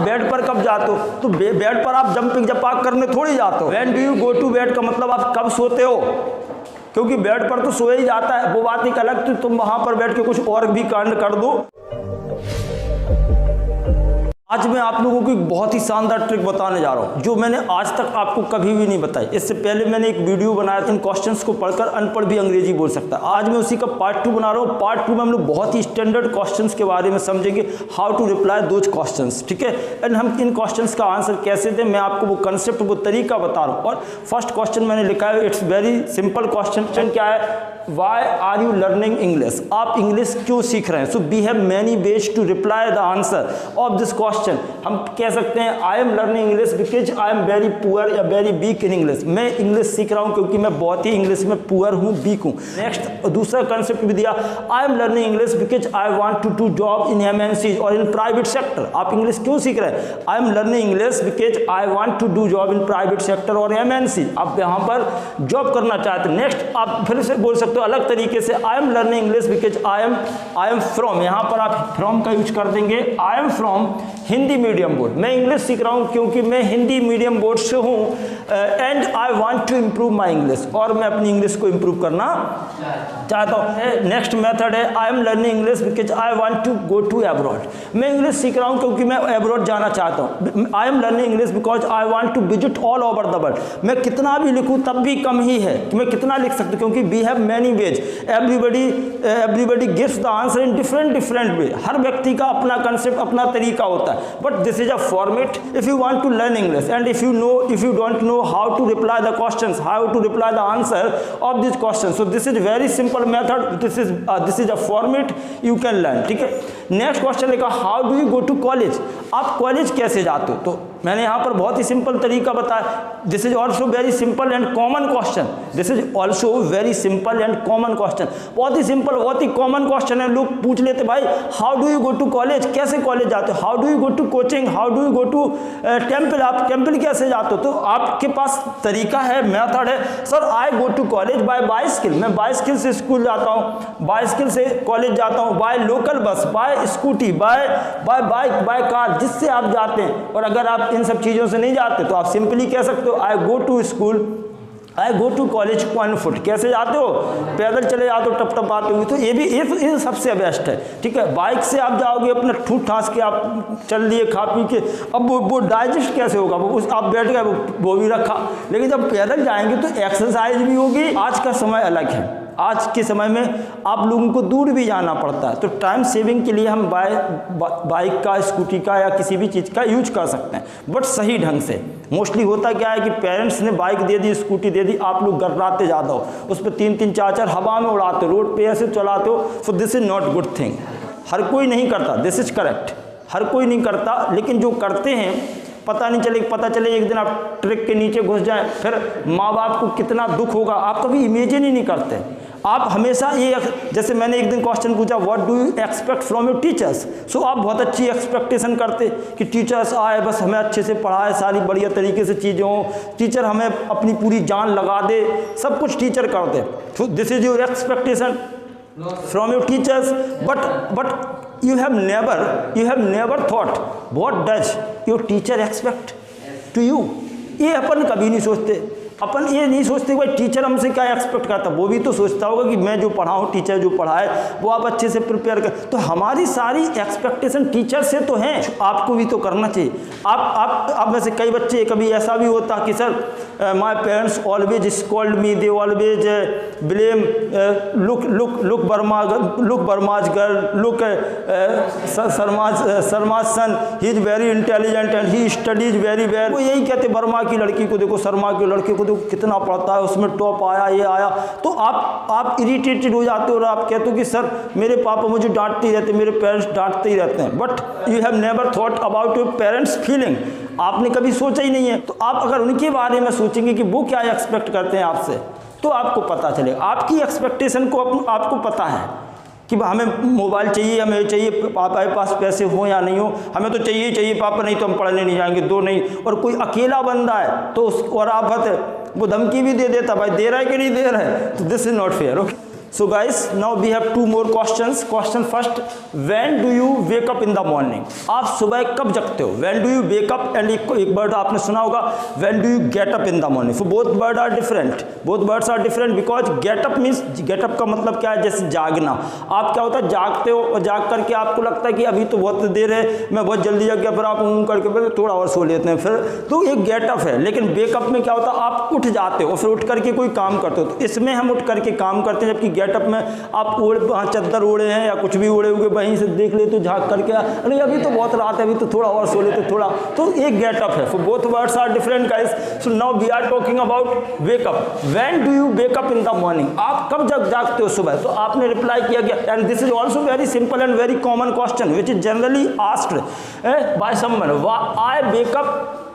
Bed पर कब जाते हो? तो बेड पर आप जंपिंग जपाक करने थोड़ी जाते हो। When do you go to bed का मतलब आप कब सोते हो, क्योंकि बेड पर तो सोया ही जाता है, वो बात एक अलग। तो तुम वहां पर बैठ के कुछ और भी कांड कर दो। आज मैं आप लोगों को एक बहुत ही शानदार ट्रिक बताने जा रहा हूं जो मैंने आज तक आपको कभी भी नहीं बताई। इससे पहले मैंने एक वीडियो बनाया था, इन क्वेश्चंस को पढ़कर अनपढ़ भी अंग्रेजी बोल सकता है। आज मैं उसी का पार्ट 2 बना रहा हूं। पार्ट 2 में हम लोग बहुत ही स्टैंडर्ड क्वेश्चंस के बारे में समझेंगे, how to reply those questions, ठीक है। एंड हम इन क्वेश्चंस का आंसर कैसे दें, मैं आपको वो कंसेप्ट, वो तरीका बता रहा हूँ। और फर्स्ट क्वेश्चन मैंने लिखा है, इट्स वेरी सिंपल क्वेश्चन। क्या है? Why are you learning English? आप इंग्लिश क्यों सीख रहे हैं? So we have many ways to reply the answer of this question. हम कह सकते हैं I am learning English because I am very poor या वेरी वीक इन इंग्लिश। मैं इंग्लिश सीख रहा हूं क्योंकि मैं बहुत ही इंग्लिश में पुअर हूं, वीक हूं। नेक्स्ट दूसरा कंसेप्ट भी दिया, I am learning English because I want to do job in MNCs और इन प्राइवेट सेक्टर। आप इंग्लिश क्यों सीख रहे हैं? I am learning English because I want to do job in private sector और MNC। आप यहाँ पर जॉब करना चाहते हैं। नेक्स्ट आप फिर से बोल सकते हो अलग तरीके से, आई am learning English because I am from, यहाँ पर आप फ्रॉम का यूज कर देंगे, I am from Hindi medium board. मैं इंग्लिश सीख रहा हूं क्योंकि मैं हिंदी मीडियम बोर्ड से हूं and I want to improve my English, और मैं अपनी इंग्लिश को इंप्रूव करना चाहता हूं। नेक्स्ट मेथड है, I am learning English because I want to go to abroad. मैं इंग्लिश सीख रहा हूं क्योंकि मैं अब्रॉड जाना चाहता हूं। I am learning English because I want to visit all over the world. मैं कितना भी लिखूं तब भी कम ही है कि मैं कितना लिख सकता हूं, क्योंकि we have many ways, everybody gives the answer in different way. हर व्यक्ति का अपना कंसेप्ट, अपना तरीका होता है। But this is a format if you want to learn English and if you don't know how to reply the questions, how to reply the answer of these questions, so this is very simple method, this is a format you can learn, ठीक है। Next question लिखा, how do you go to college? आप college कैसे जाते हो? तो मैंने यहाँ पर बहुत ही सिंपल तरीका बताया। This is also very simple and common question, this is also very simple and common question. बहुत ही सिंपल, बहुत ही कॉमन क्वेश्चन है। लोग पूछ लेते भाई how do you go to college, कैसे कॉलेज जाते हो? How do you go to coaching, how do you go to temple, आप टेम्पल कैसे जाते हो? तो आपके पास तरीका है, मेथड है। Sir I go to college by bicycle, मैं बाइसिकल से स्कूल जाता हूँ, बाइसिकल से कॉलेज जाता हूँ, by local bus, by scooty, by bike, by car, जिससे आप जाते हैं। और अगर आप इन सब चीज़ों से नहीं जाते तो आप सिंपली कह सकते हो I go to school, I go to college on foot. कैसे जाते हो? पैदल चले जाते हो, टप टप आते हो। तो ये सबसे बेस्ट है, ठीक है। बाइक से आप जाओगे अपना ठूठ ठास के, आप चल लिए खा पी के, अब वो डाइजेस्ट कैसे होगा? वो आप बैठ गए, वो भी रखा। लेकिन जब पैदल जाएंगे तो एक्सरसाइज भी होगी। आज का समय अलग है, आज के समय में आप लोगों को दूर भी जाना पड़ता है, तो टाइम सेविंग के लिए हम बाइक का, स्कूटी का या किसी भी चीज़ का यूज कर सकते हैं, बट सही ढंग से। मोस्टली होता क्या है कि पेरेंट्स ने बाइक दे दी, स्कूटी दे दी, आप लोग गर्राते ज़्यादा हो, उस पर 3-3, 4-4 हवा में उड़ाते हो, रोड पे ऐसे चलाते हो। So this is not good thing. हर कोई नहीं करता, दिस इज़ करेक्ट, हर कोई नहीं करता, लेकिन जो करते हैं पता चले एक दिन आप ट्रक के नीचे घुस जाए, फिर माँ बाप को कितना दुख होगा, आप कभी इमेजिन ही नहीं करते। आप हमेशा ये, जैसे मैंने एक दिन क्वेश्चन पूछा, what do you expect from your teachers? So आप बहुत अच्छी एक्सपेक्टेशन करते कि टीचर्स आए, बस हमें अच्छे से पढ़ाए, सारी बढ़िया तरीके से चीज़ें हों, टीचर हमें अपनी पूरी जान लगा दे, सब कुछ टीचर कर दे। तो this is your expectation from your teachers, but you have never thought what does your teacher expect to you? ये अपन कभी नहीं सोचते। अपन ये नहीं सोचते भाई टीचर हमसे क्या एक्सपेक्ट करता है। वो भी तो सोचता होगा कि मैं जो पढ़ाऊँ, टीचर जो पढ़ाए वो आप अच्छे से प्रिपेयर कर। तो हमारी सारी एक्सपेक्टेशन टीचर से तो हैं, आपको भी तो करना चाहिए। आप वैसे कई बच्चे, कभी ऐसा भी होता कि sir my parents always scold me, they always blame, look Verma's girl, look Sharma's son, he is very intelligent and he studies very well. वो यही कहते वर्मा की लड़की को देखो, शर्मा के लड़के को देखो कितना पढ़ता है, उसमें टॉप आया, ये आया। तो आप इरिटेटेड हो जाते हो और आप कहते हो कि सर मेरे पापा मुझे डांटते ही रहते, मेरे पेरेंट्स डांटते ही रहते हैं। But you have never thought about your parents feeling, आपने कभी सोचा ही नहीं है। तो आप अगर उनके बारे में सोचेंगे कि वो क्या एक्सपेक्ट करते हैं आपसे, तो आपको पता चलेगा। आपकी एक्सपेक्टेशन को आपको पता है कि हमें मोबाइल चाहिए, हमें चाहिए, पापा के पास पैसे हो या नहीं हो, हमें तो चाहिए पापा, नहीं तो हम पढ़ने नहीं जाएंगे, दो नहीं। और कोई अकेला बंदा है तो उसको और आफत है, वो धमकी भी दे देता, भाई दे रहा है कि नहीं दे रहा है। तो this is not fair, okay. So guys, now we have two more questions. Question first, when do you wake up in the morning? आप सुबह कब जगते हो? When do you wake up? and एक वर्ड आपने सुना होगा, when do you get up in the morning? So both words are different. Both words are different because get up means, get up का मतलब क्या है? जैसे जागना। आप क्या होता है, जागते हो और जाग करके आपको लगता है कि अभी तो बहुत देर है, मैं बहुत जल्दी जग गया, फिर आप करके फिर थोड़ा और सो लेते हैं, फिर तो ये गेट अप है। लेकिन वेकअप में क्या होता है, आप उठ जाते हो, फिर उठ करके कोई काम करते हो। तो इसमें हम उठ करके काम करते हैं, जबकि गेटअप में आप चद्दर ओढ़े हैं या कुछ भी ओढ़े हुए वहीं से देख ले तो झाँक करके अरे अभी तो बहुत रात है, अभी तो थोड़ा और सो लेते थोड़ा, तो एक गेटअप है। So both words are different guys. So now we are talking about wake up. When do you wake up in the morning? आप कब जागते हो सुबह? तो आपने रिप्लाई किया गया, and this is also very simple and very common question which is generally asked by someone.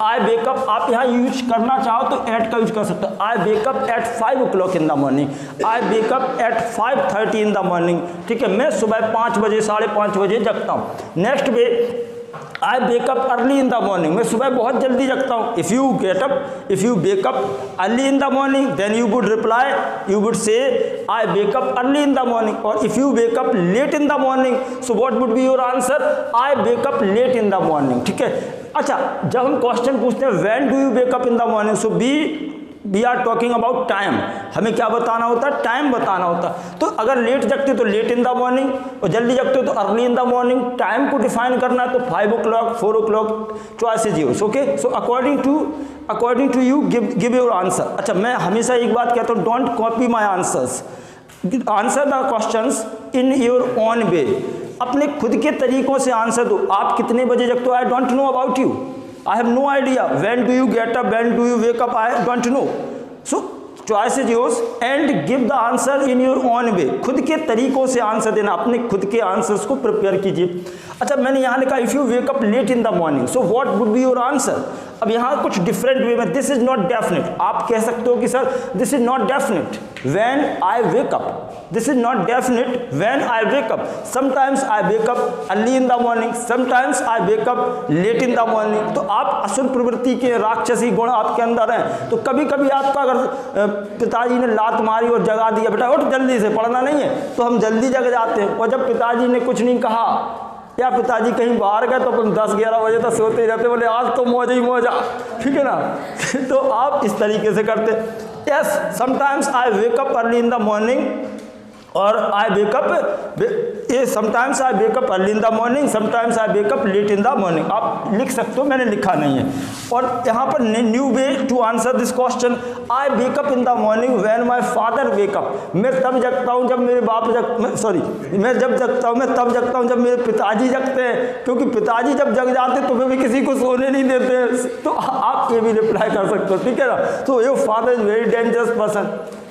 I wake up आप यहाँ यूज करना चाहो तो एट का यूज कर सकते हो। I wake up at 5 o'clock in the morning. I wake up at 5:30 in the morning. ठीक है, मैं सुबह 5 बजे 5:30 बजे जगता हूँ। Next way, I wake up early in the morning. मैं सुबह बहुत जल्दी जगता हूँ। If you wake up early in the morning then you would reply, you would say I wake up early in the morning. और if you wake up late in the morning, so what would be your answer? I wake up late in the morning. ठीक है, अच्छा, जब हम question पूछते हैं when do you wake up in the morning, so we are talking about time. हमें क्या बताना होता है? टाइम बताना होता है। तो अगर लेट जगते तो लेट इन द मॉर्निंग, और जल्दी जगते हो तो early in the morning. Time को डिफाइन करना है तो 5 o'clock, 4 o'clock, choice is yours. Okay, so according to you give your answer. अच्छा, मैं हमेशा एक बात कहता हूँ, don't copy my answers, answer the questions in your own way. अपने खुद के तरीकों से आंसर दो। आप कितने बजे जगते हो? I don't know about you, I have no idea. When do you get up, when do you wake up, I don't know. So choice is yours and give the answer in your own way. खुद के तरीकों से answer देना, अपने खुद के answers को prepare कीजिए। अच्छा, मैंने यहाँ लिखा if you wake up late in the morning, so what would be your answer? अब यहाँ कुछ डिफरेंट वे में, दिस इज नॉट डेफिनेट। आप कह सकते हो कि sir this is not definite when I wake up, this is not definite when I wake up. Sometimes I wake up early in the morning, sometimes I wake up late in the morning. तो आप असुर प्रवृत्ति के राक्षसी गुण आपके अंदर हैं, तो कभी कभी आपका अगर पिताजी ने लात मारी और जगा दिया, बेटा उठ जल्दी से, पढ़ना नहीं है, तो हम जल्दी जग जाते हैं। और जब पिताजी ने कुछ नहीं कहा या पिताजी कहीं बाहर गए तो अपन 10-11 बजे तक सोते ही रहते, बोले आज तो मौज ही मौज। ठीक है ना? तो आप इस तरीके से करते। Yes, sometimes I wake up early in the morning और I wake up sometimes I wake up early in the morning, sometimes I wake up late in the morning. आप लिख सकते हो, मैंने लिखा नहीं है। और यहाँ पर new way to answer this question, I wake up in the morning when my father wake up. मैं तब जगता हूँ जब मेरे बाप मैं जब जगता हूँ, मैं तब जगता हूँ जब मेरे पिताजी जगते हैं, क्योंकि पिताजी जब जग जाते तो वे किसी को सोने नहीं देते। तो आप ये भी रिप्लाई कर सकते हो। ठीक है ना? तो your father is very dangerous person,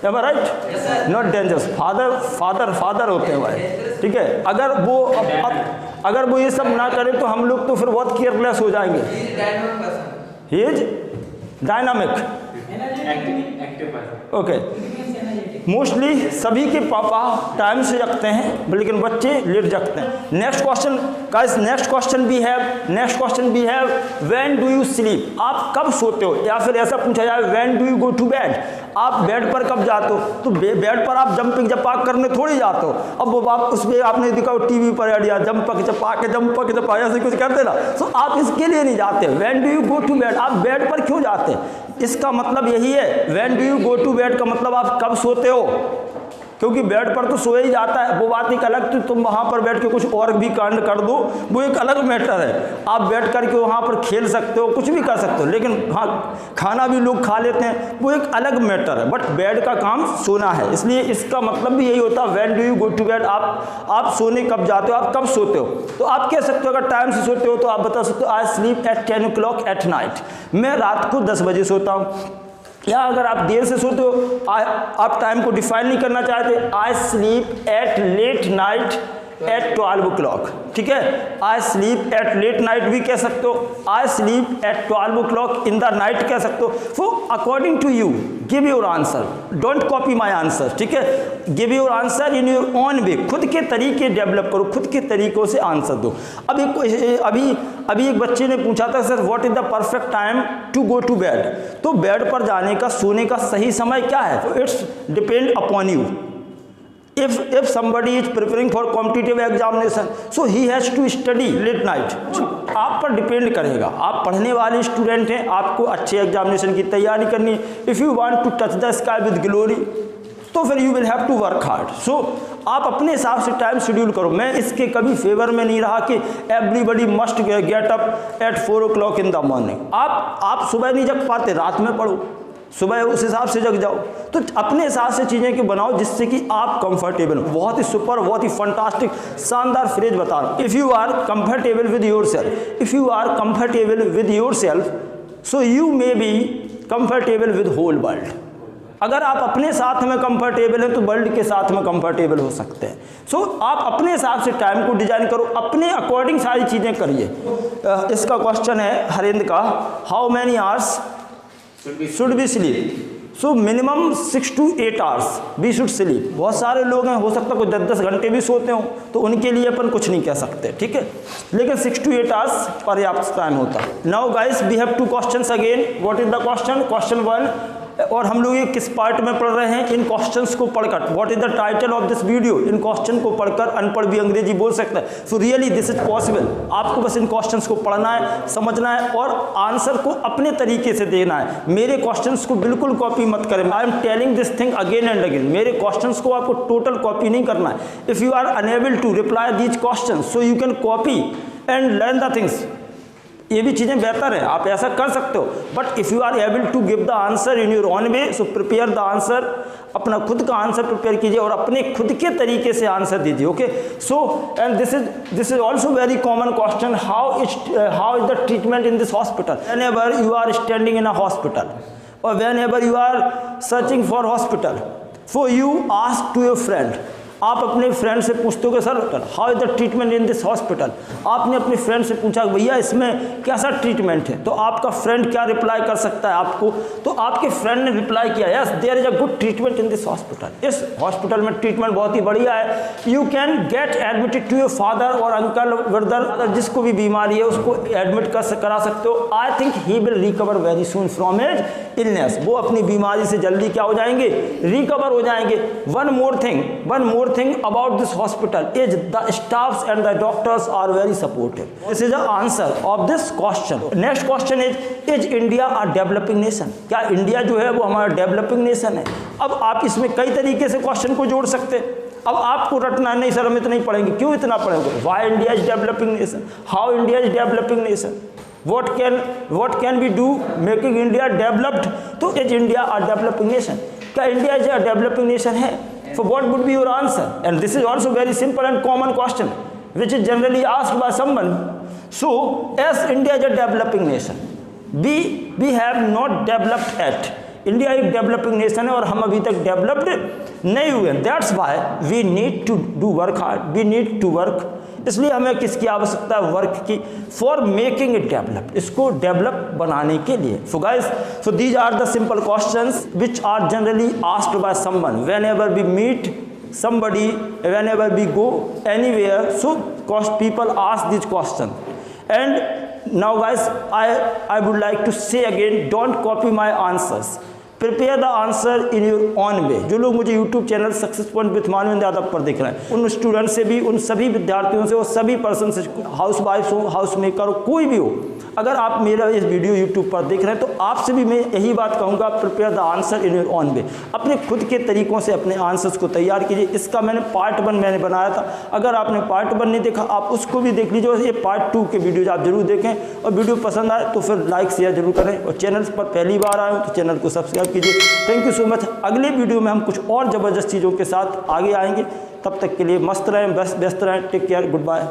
am I right? Not dangerous, father होते हैं भाई। ठीक है, अगर वो ये सब ना करें तो हम लोग तो फिर बहुत केयरलेस हो जाएंगे। He is dynamic, okay. Mostly सभी के पापा टाइम से जगते हैं, लेकिन बच्चे लेट जगते हैं। Next question guys, next question भी है व्हेन डू यू स्लीप? आप कब सोते हो? या फिर ऐसा पूछा जाए when do you go to bed? आप बेड पर कब जाते हो? तो बेड पर आप जंपिंग जपाक करने थोड़ी जाते हो। अब वो आप उसमें आपने देखा टीवी पर या जंपक जपा ऐसे कुछ करते ना, तो आप इसके लिए नहीं जाते। When do you go to bed? आप बेड पर क्यों जाते हैं? इसका मतलब यही है, when do you go to bed का मतलब आप कब सोते हो, क्योंकि बेड पर तो सोया ही जाता है। वो बात एक अलग, तो तुम वहाँ पर बैठ के कुछ और भी कांड कर दो, वो एक अलग मैटर है। आप बैठ करके वहाँ पर खेल सकते हो, कुछ भी कर सकते हो, लेकिन हाँ खाना भी लोग खा लेते हैं, वो एक अलग मैटर है। बट बेड का काम सोना है, इसलिए इसका मतलब भी यही होता है when do you go to bed. आप सोने कब जाते हो, आप कब सोते हो? तो आप कह सकते हो, अगर टाइम से सोते हो तो आप बता सकते हो I sleep eight 10 o'clock at night. मैं रात को 10 बजे सोता हूँ। या अगर आप देर से सोते हो, आप टाइम को डिफाइन नहीं करना चाहते, I sleep at late night at 12 o'clock। ठीक है, I sleep at late night भी कह सकते हो, I sleep at 12 o'clock in the night कह सकते हो। So according to you give your answer, don't copy my answer. ठीक है, give your answer in your own way. खुद के तरीके डेवलप करो, खुद के तरीकों से आंसर दो। अभी एक बच्चे ने पूछा था, sir what is the perfect time to go to bed? तो बेड पर जाने का, सोने का सही समय क्या है? तो it's depend upon you. if somebody is preparing for competitive examination, so he has to study late night. आप पर डिपेंड करेगा, आप पढ़ने वाले स्टूडेंट हैं, आपको अच्छे एग्जामिनेशन की तैयारी करनी है. If you want to touch the sky with glory, तो फिर you will have to work hard. So आप अपने हिसाब से टाइम शेड्यूल करो. मैं इसके कभी फेवर में नहीं रहा कि everybody must get up at 4 o'clock in the morning. आप सुबह नहीं जग पाते, रात में पढ़ो, सुबह उस हिसाब से जग जाओ. तो अपने हिसाब से चीज़ें के बनाओ जिससे कि आप कंफर्टेबल हो. बहुत ही सुपर, बहुत ही फंटास्टिक, शानदार फ्रेज बता रहा हूँ. If you are comfortable with your self, if you are comfortable with your self, so you may be comfortable with whole world. अगर आप अपने साथ में कंफर्टेबल हैं तो वर्ल्ड के साथ में कंफर्टेबल हो सकते हैं. सो आप अपने हिसाब से टाइम को डिजाइन करो, अपने अकॉर्डिंग सारी चीज़ें करिए. इसका क्वेश्चन है हरिंद का, how many hours should we sleep? So minimum 6 to 8 hours we should sleep. बहुत सारे लोग हैं, हो सकता है कोई 10-10 घंटे भी सोते हो, तो उनके लिए अपन कुछ नहीं कह सकते, ठीक है, लेकिन 6 to 8 hours पर्याप्त टाइम होता है. Now guys we have 2 questions again. What is the question? Question 1. और हम लोग ये किस पार्ट में पढ़ रहे हैं? इन क्वेश्चंस को पढ़कर. What is the title of this video? In question को पढ़कर अनपढ़ भी अंग्रेजी बोल सकता है. So really this is possible. आपको बस इन क्वेश्चंस को पढ़ना है, समझना है और आंसर को अपने तरीके से देना है. मेरे क्वेश्चंस को बिल्कुल कॉपी मत करें. I am telling this thing again and again. मेरे क्वेश्चंस को आपको टोटल कॉपी नहीं करना है. If you are unable to reply these question, so you can copy and learn the things. ये भी चीज़ें बेहतर है, आप ऐसा कर सकते हो. But if you are able to give the answer in your own way, so prepare the answer. अपना खुद का आंसर प्रिपेयर कीजिए और अपने खुद के तरीके से आंसर दीजिए. Okay, so and this is also very common question. How is the treatment in this hospital? Whenever you are standing in a hospital और whenever you are searching for hospital, so you ask to your friend. आप अपने friend से पूछते हो कि sir how is the treatment in this hospital. आपने अपने friend से पूछा भैया इसमें कैसा ट्रीटमेंट है, तो आपका फ्रेंड क्या रिप्लाई कर सकता है आपको? तो आपके फ्रेंड ने रिप्लाई किया, yes there is a good treatment in this hospital. इस हॉस्पिटल में ट्रीटमेंट बहुत ही बढ़िया है. You can get admitted to your father और अंकल ब्रदर, जिसको भी बीमारी है उसको एडमिट करा सकते हो. I think he will recover very soon from his illness. वो अपनी बीमारी से जल्दी क्या हो जाएंगे? रिकवर हो जाएंगे. One more thing about this hospital is the staffs and the doctors are very supportive. This is the answer of this question. Next question is India a developing nation? क्या इंडिया जो है वो हमारा developing nation है? अब आप इसमें कई तरीके से क्वेश्चन को जोड़ सकते हैं. अब आपको रटना नहीं सर हम इतना ही पढ़ेंगे. क्यों इतना पढ़ेंगे? Why India is developing nation? How India is developing nation? What can we do making India developed? तो is India a developing nation? क्या इंडिया जो डेवलपिंग नेशन है? So what would be your answer? And this is also very simple and common question which is generally asked by someone. So as India is a developing nation, we have not developed yet. India एक developing nation है और हम अभी तक developed नहीं हुए. That's why we need to do work hard, we need to work. इसलिए हमें किसकी आवश्यकता है? वर्क की. फॉर मेकिंग इट डेवलप, इसको डेवलप बनाने के लिए. So guys, so these are the simple questions which are generally asked by someone whenever we meet somebody, whenever we go anywhere, so people ask these questions. And now guys, I would like to say again, don't copy my answers. Prepare the answer in your own way. जो लोग मुझे YouTube channel success point with Manvendra Yadav पर देख रहे हैं, उन student से भी, उन सभी विद्यार्थियों से और सभी पर्सन से, हाउस वाइफ हो, हाउस मेकर हो, कोई भी हो, अगर आप मेरा इस वीडियो यूट्यूब पर देख रहे हैं तो आपसे भी मैं यही बात कहूँगा, prepare the answer in your own way. अपने खुद के तरीक़ों से अपने आंसर्स को तैयार कीजिए. इसका मैंने पार्ट 1 मैंने बनाया था. अगर आपने पार्ट 1 नहीं देखा आप उसको भी देख लीजिए. ये पार्ट 2 के वीडियोज आप जरूर देखें. और वीडियो पसंद आए तो फिर लाइक शेयर जरूर करें. और चैनल पर पहली बार आए हो तो चैनल को सब्सक्राइब कीजिए. Thank you so much. अगले वीडियो में हम कुछ और ज़बरदस्त चीज़ों के साथ आगे आएंगे. तब तक के लिए मस्त रहें, व्यस्त रहें. Take care, good bye.